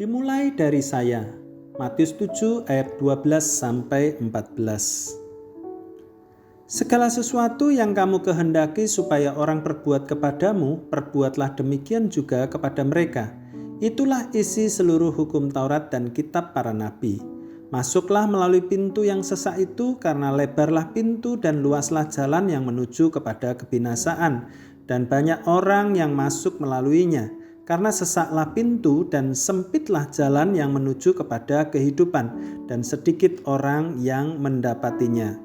Dimulai dari saya. Matius 7 ayat 12-14. Segala sesuatu yang kamu kehendaki supaya orang perbuat kepadamu, perbuatlah demikian juga kepada mereka. Itulah isi seluruh hukum Taurat dan kitab para nabi. Masuklah melalui pintu yang sesak itu, karena lebarlah pintu dan luaslah jalan yang menuju kepada kebinasaan, dan banyak orang yang masuk melaluinya. Karena sesaklah pintu dan sempitlah jalan yang menuju kepada kehidupan, dan sedikit orang yang mendapatinya.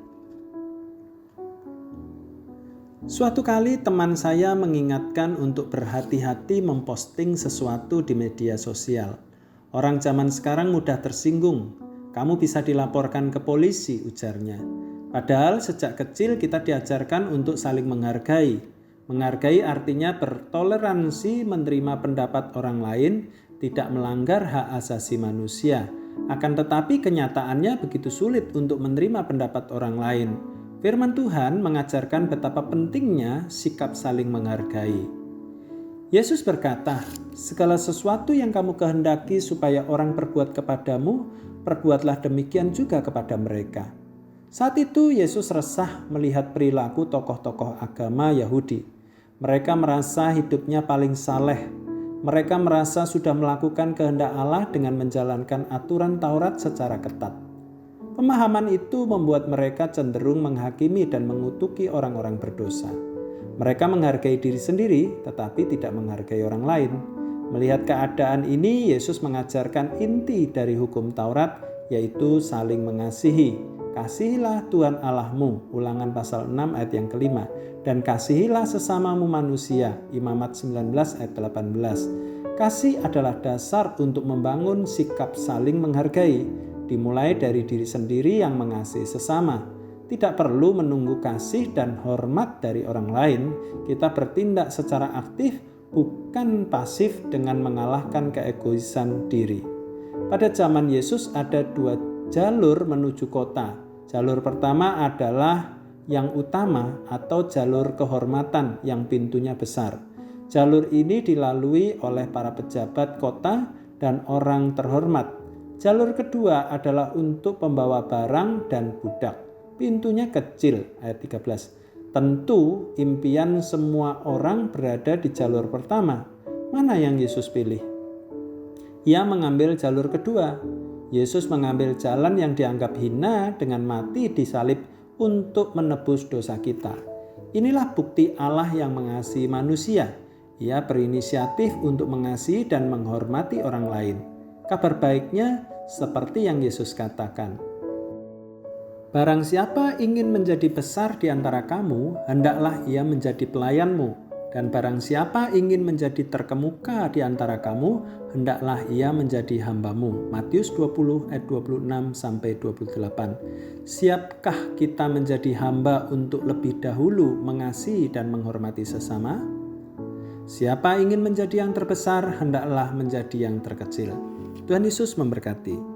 Suatu kali teman saya mengingatkan untuk berhati-hati memposting sesuatu di media sosial. Orang zaman sekarang mudah tersinggung. Kamu bisa dilaporkan ke polisi, ujarnya. Padahal sejak kecil kita diajarkan untuk saling menghargai. Menghargai artinya bertoleransi, menerima pendapat orang lain, tidak melanggar hak asasi manusia. Akan tetapi kenyataannya begitu sulit untuk menerima pendapat orang lain. Firman Tuhan mengajarkan betapa pentingnya sikap saling menghargai. Yesus berkata, segala sesuatu yang kamu kehendaki supaya orang perbuat kepadamu, perbuatlah demikian juga kepada mereka. Saat itu Yesus resah melihat perilaku tokoh-tokoh agama Yahudi. Mereka merasa hidupnya paling saleh. Mereka merasa sudah melakukan kehendak Allah dengan menjalankan aturan Taurat secara ketat. Pemahaman itu membuat mereka cenderung menghakimi dan mengutuki orang-orang berdosa. Mereka menghargai diri sendiri, tetapi tidak menghargai orang lain. Melihat keadaan ini, Yesus mengajarkan inti dari hukum Taurat, yaitu saling mengasihi. Kasihilah Tuhan Allahmu, Ulangan pasal 6 ayat yang kelima, dan kasihilah sesamamu manusia, Imamat 19 ayat 18. Kasih adalah dasar untuk membangun sikap saling menghargai, dimulai dari diri sendiri yang mengasihi sesama. Tidak perlu menunggu kasih dan hormat dari orang lain, kita bertindak secara aktif, bukan pasif dengan mengalahkan keegoisan diri. Pada zaman Yesus ada dua jalur menuju kota. Jalur pertama adalah yang utama atau jalur kehormatan yang pintunya besar. Jalur ini dilalui oleh para pejabat kota dan orang terhormat. Jalur kedua adalah untuk pembawa barang dan budak. Pintunya kecil, ayat 13. Tentu impian semua orang berada di jalur pertama. Mana yang Yesus pilih? Ia mengambil jalur kedua. Yesus mengambil jalan yang dianggap hina dengan mati disalib untuk menebus dosa kita. Inilah bukti Allah yang mengasihi manusia. Ia berinisiatif untuk mengasihi dan menghormati orang lain. Kabar baiknya seperti yang Yesus katakan. Barang siapa ingin menjadi besar di antara kamu, hendaklah ia menjadi pelayanmu. Dan barang siapa ingin menjadi terkemuka di antara kamu, hendaklah ia menjadi hambamu. Matius 20 ayat 26-28. Siapkah kita menjadi hamba untuk lebih dahulu mengasihi dan menghormati sesama? Siapa ingin menjadi yang terbesar, hendaklah menjadi yang terkecil. Tuhan Yesus memberkati.